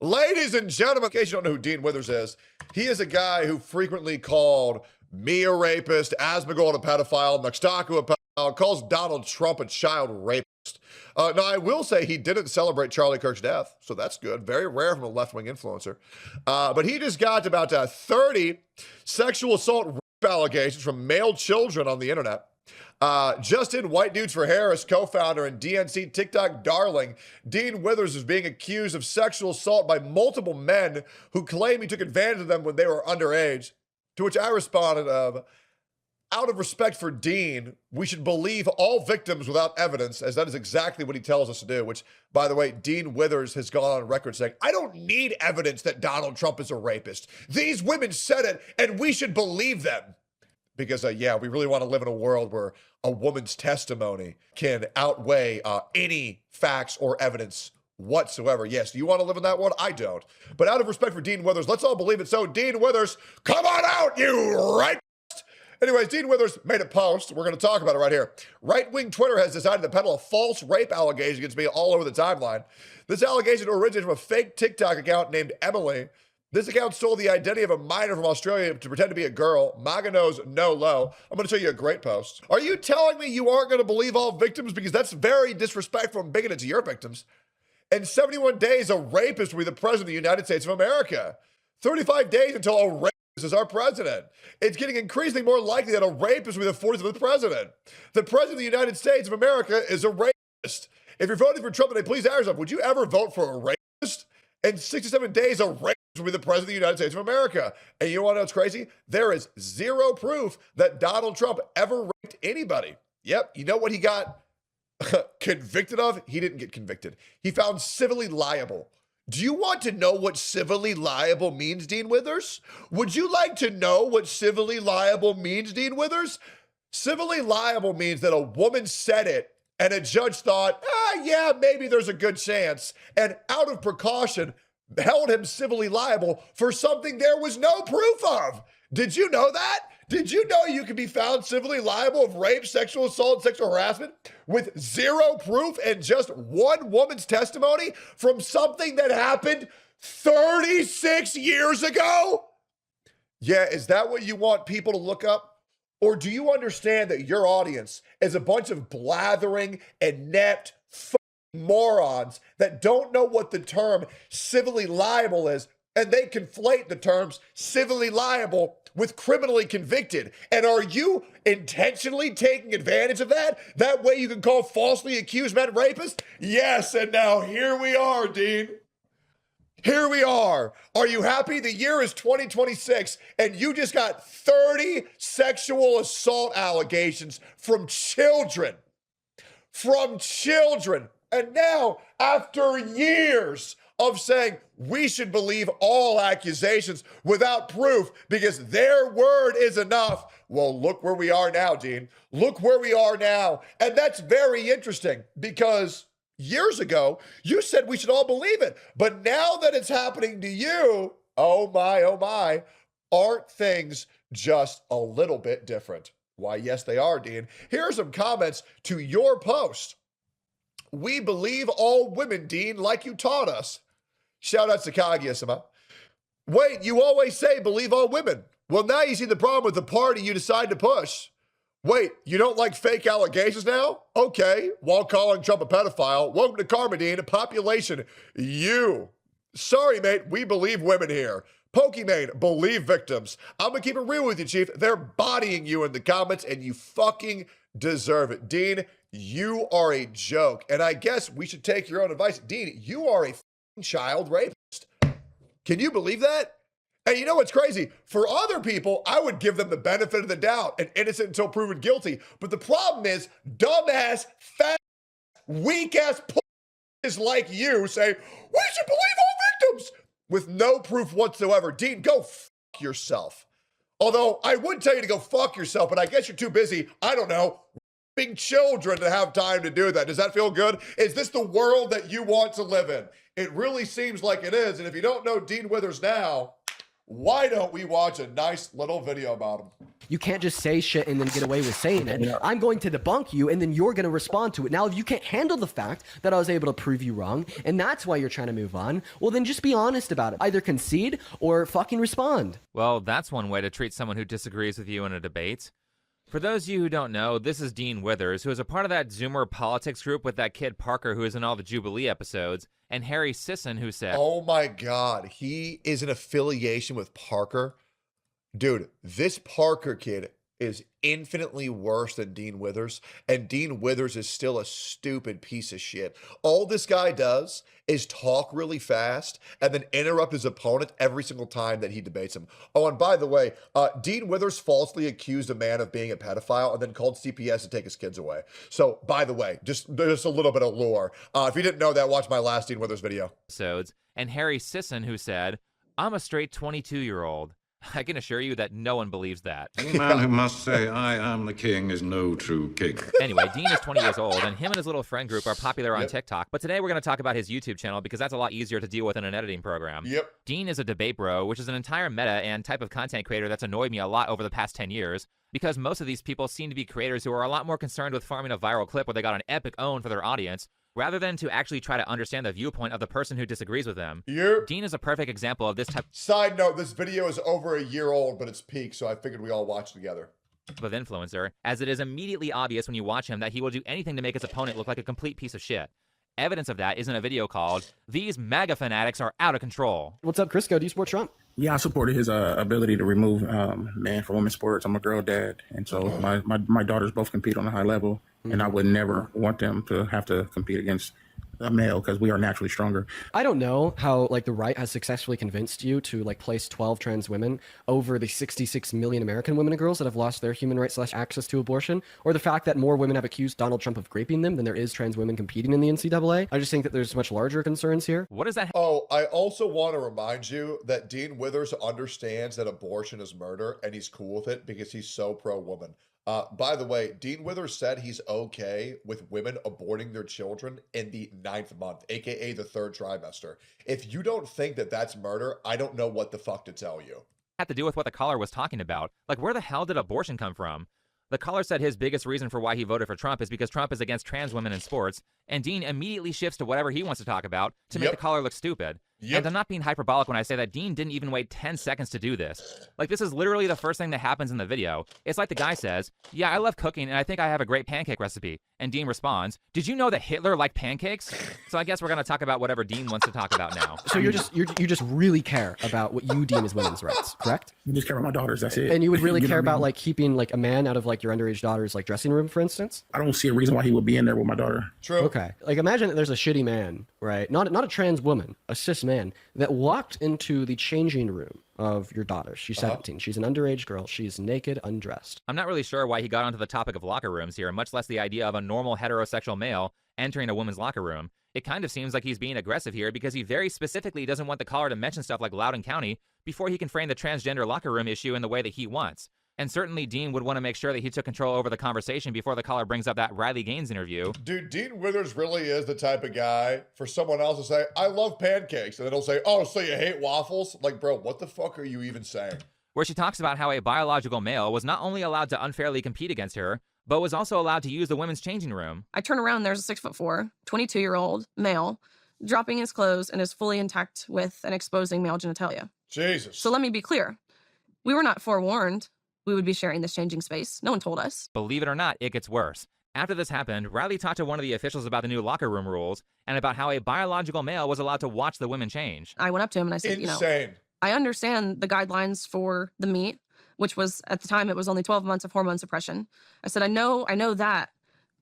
Ladies and gentlemen, in case you don't know who Dean Withers is, he is a guy who frequently called me a rapist, Asmongold a pedophile, Nuxtaku a pedophile, calls Donald Trump a child rapist. Now, I will say he didn't celebrate Charlie Kirk's death, so that's good. Very rare from a left-wing influencer. But he just got about 30 sexual assault rape allegations from male children on the internet. Justin White Dudes for Harris, co-founder and DNC TikTok darling, Dean Withers is being accused of sexual assault by multiple men who claim he took advantage of them when they were underage. To which I responded out of respect for Dean, we should believe all victims without evidence, as that is exactly what he tells us to do, which, by the way, Dean Withers has gone on record saying, I don't need evidence that Donald Trump is a rapist. These women said it, and we should believe them. Because, yeah, we really want to live in a world where a woman's testimony can outweigh any facts or evidence whatsoever. Yes, do you want to live in that world? I don't. But out of respect for Dean Withers, let's all believe it. So, Dean Withers, come on out, you rapist! Anyways, Dean Withers made a post. We're going to talk about it right here. Right-wing Twitter has decided to peddle a false rape allegation against me all over the timeline. This allegation originated from a fake TikTok account named Emily. This account stole the identity of a minor from Australia to pretend to be a girl. MAGA knows no low. I'm going to show you a great post. Are you telling me you aren't going to believe all victims? Because that's very disrespectful and bigoted to your victims. In 71 days, a rapist will be the president of the United States of America. 35 days until a rapist is our president. It's getting increasingly more likely that a rapist will be the 45th president. The president of the United States of America is a rapist. If you're voting for Trump today, please ask yourself, would you ever vote for a rapist? In 67 days, a rapist will be the president of the United States of America. And you want to know what's crazy? There is zero proof that Donald Trump ever raped anybody. Yep, you know what he got convicted of? He didn't get convicted. He found civilly liable. Do you want to know what civilly liable means, Dean Withers? Would you like to know what civilly liable means, Dean Withers? Civilly liable means that a woman said it and a judge thought, yeah, maybe there's a good chance, and out of precaution, held him civilly liable for something there was no proof of. Did you know that? Did you know you can be found civilly liable of rape, sexual assault, sexual harassment with zero proof and just one woman's testimony from something that happened 36 years ago? Yeah, is that what you want people to look up? Or do you understand that your audience is a bunch of blathering, inept, morons that don't know what the term civilly liable is, and they conflate the terms civilly liable with criminally convicted? And are you intentionally taking advantage of that? That way you can call falsely accused men rapists? Yes, and now here we are, Dean. Here we are. Are you happy? The year is 2026, and you just got 30 sexual assault allegations from children. From children. And now, after years of saying we should believe all accusations without proof because their word is enough, well, look where we are now, Dean. Look where we are now. And that's very interesting because years ago, you said we should all believe it. But now that it's happening to you, oh my, aren't things just a little bit different? Why, yes, they are, Dean. Here are some comments to your post. We believe all women, Dean, like you taught us. Shout out to Kaguya-sama. Wait, you always say believe all women. Well, now you see the problem with the party you decide to push. Wait, you don't like fake allegations now? Okay, while calling Trump a pedophile. Welcome to Karma, Dean. Population, you. Sorry, mate, we believe women here. Pokimane, believe victims. I'm gonna keep it real with you, Chief. They're bodying you in the comments, and you fucking deserve it. Dean, you are a joke. And I guess we should take your own advice. Dean, you are a child rapist. Can you believe that? And you know what's crazy? For other people, I would give them the benefit of the doubt and innocent until proven guilty. But the problem is, dumbass, fat, weak-ass is like you say, we should believe all victims with no proof whatsoever. Dean, go fuck yourself. Although I would tell you to go fuck yourself, but I guess you're too busy, I don't know, raping children to have time to do that. Does that feel good? Is this the world that you want to live in? It really seems like it is. And if you don't know Dean Withers now, Why don't we watch a nice little video about him? You can't just say shit and then get away with saying it. Yeah. I'm going to debunk you, and then you're going to respond to it. Now, if you can't handle the fact that I was able to prove you wrong, and that's why you're trying to move on, well, then just be honest about it. Either concede or fucking respond. Well, that's one way to treat someone who disagrees with you in a debate. For those of you who don't know, this is Dean Withers, who is a part of that Zoomer politics group with that kid Parker who is in all the Jubilee episodes, and Harry Sisson, who said, Oh my God, he is an affiliation with Parker. Dude, this Parker kid is infinitely worse than Dean Withers, and Dean Withers is still a stupid piece of shit. All this guy does is talk really fast and then interrupt his opponent every single time that he debates him. Oh, and by the way, Dean Withers falsely accused a man of being a pedophile and then called CPS to take his kids away. So, by the way, just a little bit of lore. If you didn't know that, watch my last Dean Withers video. episodes, and Harry Sisson, who said, I'm a straight 22-year-old. I can assure you that no one believes that. The man who must say, I am the king, is no true king. Anyway, Dean is 20 years old, and him and his little friend group are popular on Yep. TikTok. But today we're going to talk about his YouTube channel because that's a lot easier to deal with in an editing program. Yep. Dean is a debate bro, which is an entire meta and type of content creator that's annoyed me a lot over the past 10 years. Because most of these people seem to be creators who are a lot more concerned with farming a viral clip where they got an epic own for their audience, rather than to actually try to understand the viewpoint of the person who disagrees with them. Yep. Dean is a perfect example of this type Side note, this video is over a year old, but it's peak, so I figured we all watch together. of influencer, as it is immediately obvious when you watch him that he will do anything to make his opponent look like a complete piece of shit. Evidence of that is in a video called, These MAGA Fanatics Are Out of Control. What's up, Crisco? Do you support Trump? Yeah, I supported his ability to remove man from women's sports. I'm a girl dad, and so my daughters both compete on a high level, and I would never want them to have to compete against a male because we are naturally stronger. I don't know how like the right has successfully convinced you to like place 12 trans women over the 66 million American women and girls that have lost their human rights / access to abortion, or the fact that more women have accused Donald Trump of raping them than there is trans women competing in the NCAA. I just think that there's much larger concerns here. What does that Oh, I also want to remind you that Dean Withers understands that abortion is murder, and he's cool with it because he's so pro-woman. By the way, Dean Withers said he's okay with women aborting their children in the 9th month, aka the 3rd trimester. If you don't think that that's murder, I don't know what the fuck to tell you. have to do with what the caller was talking about? Like, where the hell did abortion come from? The caller said his biggest reason for why he voted for Trump is because Trump is against trans women in sports, and Dean immediately shifts to whatever he wants to talk about to make Yep. the caller look stupid. Yep. And I'm not being hyperbolic when I say that Dean didn't even wait 10 seconds to do this. Like, this is literally the first thing that happens in the video. It's like the guy says, yeah, I love cooking, and I think I have a great pancake recipe. And Dean responds, did you know that Hitler liked pancakes? So I guess we're going to talk about whatever Dean wants to talk about now. So you just really care about what you deem as women's rights, correct? I just care about my daughters. That's it. And you would really know care what I about mean? like keeping like a man out of like your underage daughter's like dressing room, for instance? I don't see a reason why he would be in there with my daughter. True. Okay. Like imagine that there's a shitty man, right? Not a trans woman, a cis man that walked into the changing room of your daughter. She's 17. She's an underage girl. She's naked, undressed. I'm not really sure why he got onto the topic of locker rooms here, much less the idea of a normal heterosexual male entering a woman's locker room. It kind of seems like he's being aggressive here because he very specifically doesn't want the caller to mention stuff like Loudoun County before he can frame the transgender locker room issue in the way that he wants. And certainly Dean would want to make sure that he took control over the conversation before the caller brings up that Riley Gaines interview. Dude, Dean Withers really is the type of guy for someone else to say, I love pancakes. And then he'll say, oh, so you hate waffles? Like, bro, what the fuck are you even saying? Where she talks about how a biological male was not only allowed to unfairly compete against her, but was also allowed to use the women's changing room. I turn around, there's a 6'4", 22-year-old male dropping his clothes and is fully intact with an exposing male genitalia. Jesus. So let me be clear. We were not forewarned we would be sharing this changing space. No one told us. Believe it or not, it gets worse. After this happened, Riley talked to one of the officials about the new locker room rules and about how a biological male was allowed to watch the women change. I went up to him and I said, Insane. I understand the guidelines for the meat, which was, at the time, it was only 12 months of hormone suppression. I said, I know that,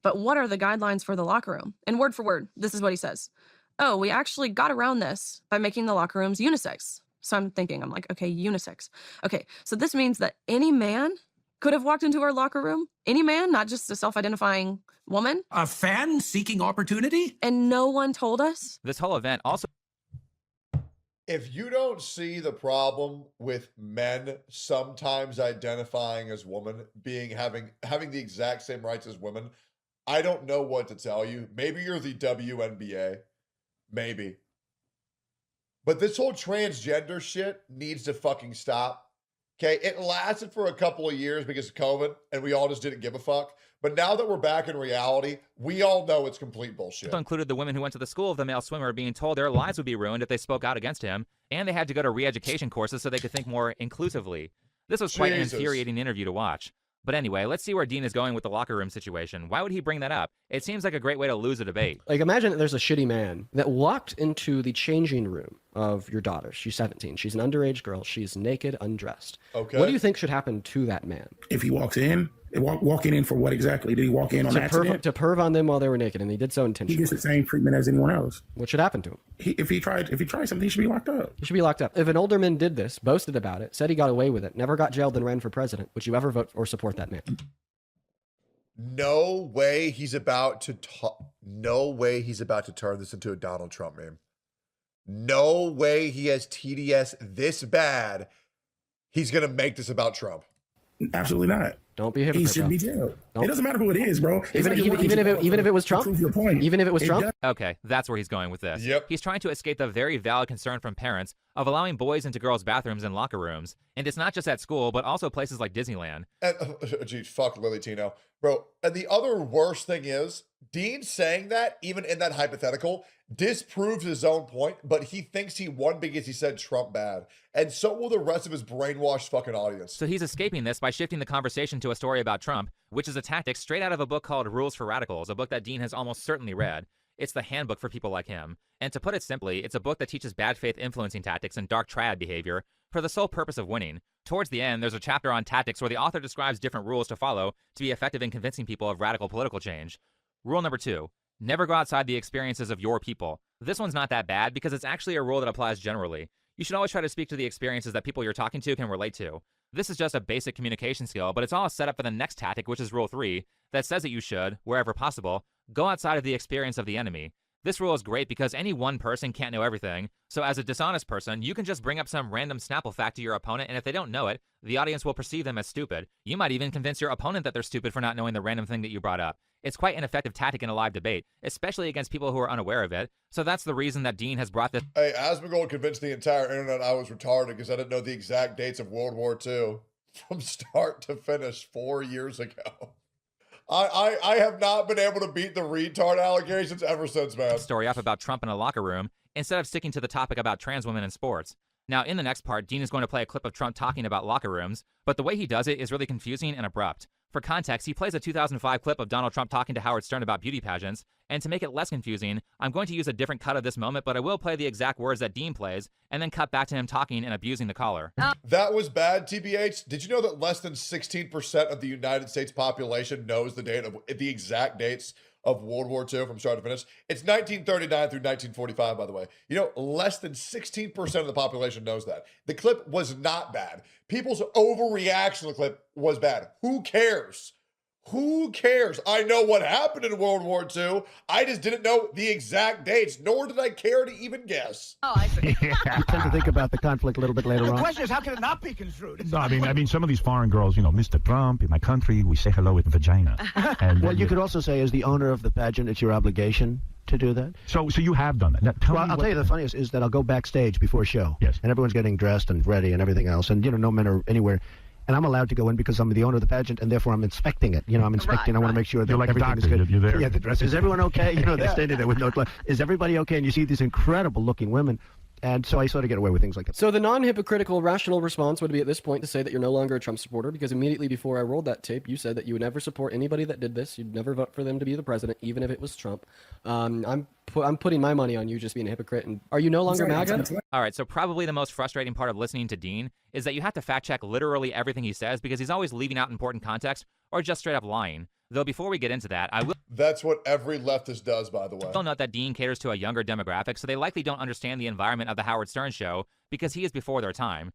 but what are the guidelines for the locker room? And word for word, this is what he says. Oh, we actually got around this by making the locker rooms unisex. So I'm like, okay, unisex. Okay, so this means that any man could have walked into our locker room. Any man, not just a self-identifying woman. A fan seeking opportunity? And no one told us. This whole event also If you don't see the problem with men sometimes identifying as women, having the exact same rights as women, I don't know what to tell you. Maybe you're the WNBA. Maybe. But this whole transgender shit needs to fucking stop. Okay, it lasted for a couple of years because of COVID, and we all just didn't give a fuck. But now that we're back in reality, we all know it's complete bullshit. Also included the women who went to the school of the male swimmer being told their lives would be ruined if they spoke out against him, and they had to go to re-education courses so they could think more inclusively. This was quite an infuriating interview to watch. But anyway, let's see where Dean is going with the locker room situation. Why would he bring that up? It seems like a great way to lose a debate. Like, imagine that there's a shitty man that walked into the changing room of your daughter. She's 17. She's an underage girl. She's naked, undressed. Okay. What do you think should happen to that man? If he walks in, walking in for what exactly? Did he walk in on accident? To perv on them while they were naked, and he did so He intentionally. gets the same treatment as anyone else. What should happen to him? If he tried something, he should be locked up. He should be locked up. If an older man did this, boasted about it, said he got away with it, never got jailed and ran for president, would you ever vote or support that man? No way he's about to no way he's about to turn this into a Donald Trump meme. No way he has TDS this bad. He's going to make this about Trump. Absolutely not. Don't be a He hypocrite. should be jailed. It doesn't matter who it is, bro. Even if it was Trump? Prove your point. Even if it was Trump? Okay, that's where he's going with this. Yep. He's trying to escape the very valid concern from parents of allowing boys into girls' bathrooms and locker rooms. And it's not just at school, but also places like Disneyland. And, geez, fuck Lily Tino. Bro, and the other worst thing is, Dean saying that, even in that hypothetical, disproves his own point, but he thinks he won because he said Trump bad. And so will the rest of his brainwashed fucking audience. So he's escaping this by shifting the conversation to a story about Trump, which is a tactic straight out of a book called Rules for Radicals, a book that Dean has almost certainly read. It's the handbook for people like him. And to put it simply, it's a book that teaches bad faith influencing tactics and dark triad behavior for the sole purpose of winning. Towards the end, there's a chapter on tactics where the author describes different rules to follow to be effective in convincing people of radical political change. Rule number 2, never go outside the experiences of your people. This one's not that bad because it's actually a rule that applies generally. You should always try to speak to the experiences that people you're talking to can relate to. This is just a basic communication skill, but it's all set up for the next tactic, which is rule 3, that says that you should, wherever possible, go outside of the experience of the enemy. This rule is great because any one person can't know everything, so as a dishonest person, you can just bring up some random Snapple fact to your opponent, and if they don't know it, the audience will perceive them as stupid. You might even convince your opponent that they're stupid for not knowing the random thing that you brought up. It's quite an effective tactic in a live debate, especially against people who are unaware of it, so that's the reason that Dean has brought this. Hey, Asmongold convinced the entire internet I was retarded because I didn't know the exact dates of World War II from start to finish 4 years ago. I have not been able to beat the retard allegations ever since, man. Story up about Trump in a locker room instead of sticking to the topic about trans women in sports. Now, in the next part, Dean is going to play a clip of Trump talking about locker rooms, but the way he does it is really confusing and abrupt. For context, he plays a 2005 clip of Donald Trump talking to Howard Stern about beauty pageants, and to make it less confusing, I'm going to use a different cut of this moment, but I will play the exact words that Dean plays, and then cut back to him talking and abusing the caller. That was bad, TBH. Did you know that less than 16% of the United States population knows the date of the exact dates of World War II from start to finish? It's 1939 through 1945, by the way. You know, less than 16% of the population knows that. The clip was not bad. People's overreaction to the clip was bad. Who cares? Who cares? I know what happened in World War II. I just didn't know the exact dates, nor did I care to even guess. Oh, I see. I tend to think about the conflict a little bit later The on. question is, how can it not be construed? No, I mean, some of these foreign girls, Mr. Trump, in my country, we say hello with vagina. And Well, you could also say, as the owner of the pageant, it's your obligation to do that. So you have done that. Now, tell me Well, I'll what- tell you the funniest is that I'll go backstage before a show. Yes. And everyone's getting dressed and ready and everything else. And, no men are anywhere. And I'm allowed to go in because I'm the owner of the pageant, and therefore I'm inspecting it. I'm inspecting. I want to make sure that You're like a everything doctor. is good. You're there. Yeah, the dress. Is everyone okay? They're standing there with no clothes. Is everybody okay? And you see these incredible-looking women. And so I sort of get away with things like that. So the non-hypocritical, rational response would be at this point to say that you're no longer a Trump supporter, because immediately before I rolled that tape, you said that you would never support anybody that did this. You'd never vote for them to be the president, even if it was Trump. I'm putting my money on you just being a hypocrite. And are you no longer MAGA? All right, so probably the most frustrating part of listening to Dean is that you have to fact check literally everything he says because he's always leaving out important context or just straight up lying. Though before we get into that, I will That's what every leftist does, by the way. note that Dean caters to a younger demographic, so they likely don't understand the environment of the Howard Stern show because he is before their time.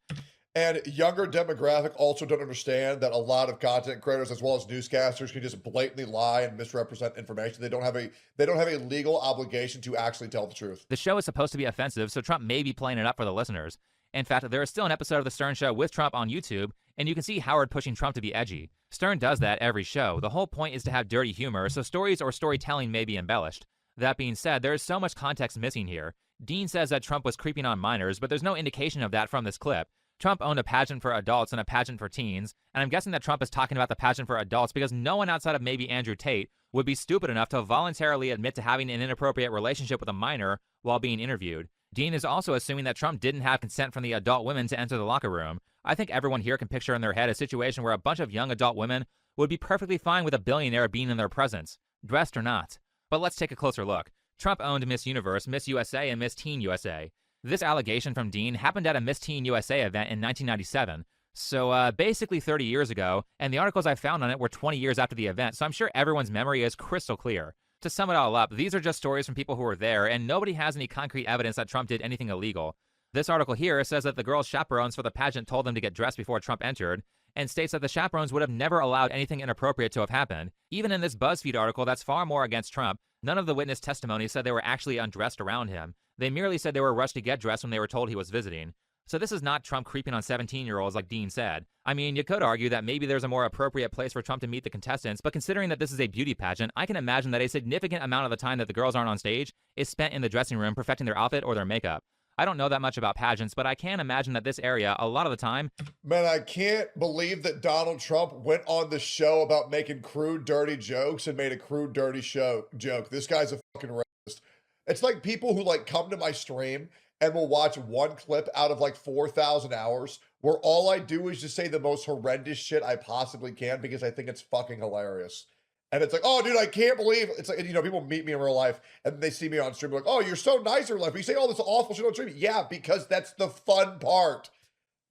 And younger demographic also don't understand that a lot of content creators as well as newscasters can just blatantly lie and misrepresent information. They don't have a legal obligation to actually tell the truth. The show is supposed to be offensive, so Trump may be playing it up for the listeners. In fact, there is still an episode of The Stern Show with Trump on YouTube, and you can see Howard pushing Trump to be edgy. Stern does that every show. The whole point is to have dirty humor, so stories or storytelling may be embellished. That being said, there is so much context missing here. Dean says that Trump was creeping on minors, but there's no indication of that from this clip. Trump owned a pageant for adults and a pageant for teens, and I'm guessing that Trump is talking about the pageant for adults because no one outside of maybe Andrew Tate would be stupid enough to voluntarily admit to having an inappropriate relationship with a minor while being interviewed. Dean is also assuming that Trump didn't have consent from the adult women to enter the locker room. I think everyone here can picture in their head a situation where a bunch of young adult women would be perfectly fine with a billionaire being in their presence, dressed or not. But let's take a closer look. Trump owned Miss Universe, Miss USA, and Miss Teen USA. This allegation from Dean happened at a Miss Teen USA event in 1997, so basically 30 years ago, and the articles I found on it were 20 years after the event, so I'm sure everyone's memory is crystal clear. To sum it all up, these are just stories from people who were there, and nobody has any concrete evidence that Trump did anything illegal. This article here says that the girls' chaperones for the pageant told them to get dressed before Trump entered, and states that the chaperones would have never allowed anything inappropriate to have happened. Even in this BuzzFeed article that's far more against Trump, none of the witness testimony said they were actually undressed around him. They merely said they were rushed to get dressed when they were told he was visiting. So this is not Trump creeping on 17-year-olds like Dean said. I mean, you could argue that maybe there's a more appropriate place for Trump to meet the contestants, but considering that this is a beauty pageant, I can imagine that a significant amount of the time that the girls aren't on stage is spent in the dressing room perfecting their outfit or their makeup. I don't know that much about pageants, but I can imagine that this area, a lot of the time... Man, I can't believe that Donald Trump went on the show about making crude, dirty jokes and made a crude, dirty joke. This guy's a fucking racist. It's like people who like come to my stream and will watch one clip out of like 4,000 hours where all I do is just say the most horrendous shit I possibly can because I think it's fucking hilarious. And it's like, oh, dude, I can't believe it's like, you know, people meet me in real life and they see me on stream like, oh, you're so nice in real life. You say all this awful shit on stream. Yeah, because that's the fun part.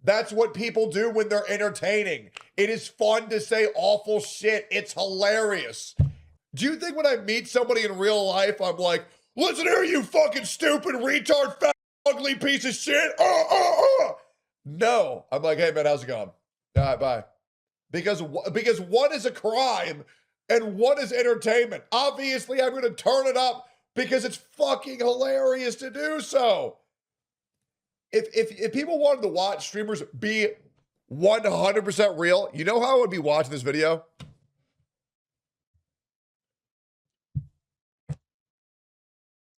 That's what people do when they're entertaining. It is fun to say awful shit. It's hilarious. Do you think when I meet somebody in real life, I'm like, listen here, you fucking stupid, retard, fat, ugly piece of shit? No. I'm like, hey, man, how's it going? All right, bye. Because one is a crime and one is entertainment. Obviously, I'm going to turn it up because it's fucking hilarious to do so. If people wanted to watch streamers be 100% real, you know how I would be watching this video?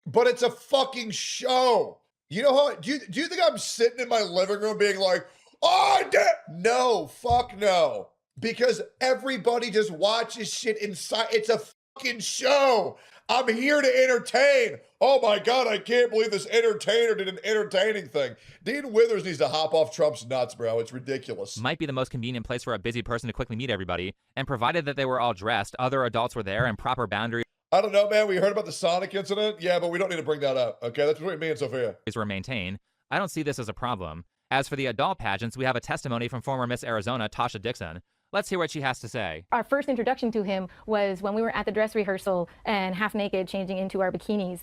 But it's a fucking show. You know how, do you think I'm sitting in my living room being like, oh, no, fuck no. Because everybody just watches shit inside. It's a fucking show. I'm here to entertain. Oh my God, I can't believe this entertainer did an entertaining thing. Dean Withers needs to hop off Trump's nuts, bro. It's ridiculous. Might be the most convenient place for a busy person to quickly meet everybody, and provided that they were all dressed, other adults were there, and proper boundaries I don't know, man. We heard about the Sonic incident. Yeah, but we don't need to bring that up. Okay, that's between me and Sophia. were maintained. I don't see this as a problem. As for the adult pageants, we have a testimony from former Miss Arizona, Tasha Dixon. Let's hear what she has to say. Our first introduction to him was when we were at the dress rehearsal and half naked changing into our bikinis.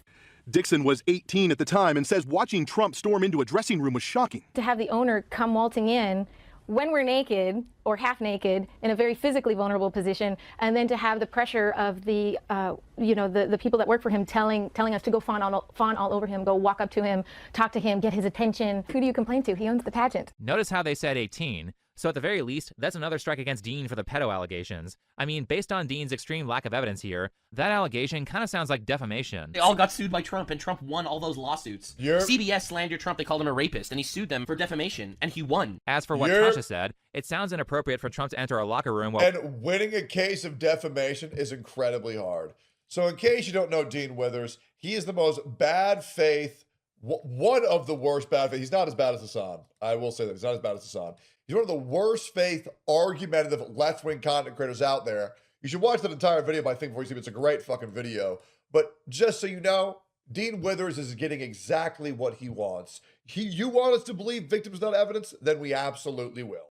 Dixon was 18 at the time and says watching Trump storm into a dressing room was shocking. To have the owner come waltzing in when we're naked or half naked in a very physically vulnerable position, and then to have the pressure of the the people that work for him telling us to go fawn all over him, go walk up to him, talk to him, get his attention. Who do you complain to? He owns the pageant. Notice how they said 18. So at the very least, that's another strike against Dean for the pedo allegations. I mean, based on Dean's extreme lack of evidence here, that allegation kind of sounds like defamation. They all got sued by Trump, and Trump won all those lawsuits. Yep. CBS slandered Trump. They called him a rapist, and he sued them for defamation, and he won. As for what Tasha said, it sounds inappropriate for Trump to enter a locker room while... And winning a case of defamation is incredibly hard. So in case you don't know Dean Withers, he is the most bad faith, one of the worst bad faith. He's not as bad as Hassan. I will say that. He's not as bad as Hassan. He's one of the worst faith, argumentative, left-wing content creators out there. You should watch that entire video by Think Before You Sleep. It's a great fucking video. But just so you know, Dean Withers is getting exactly what he wants. You want us to believe victims not evidence? Then we absolutely will.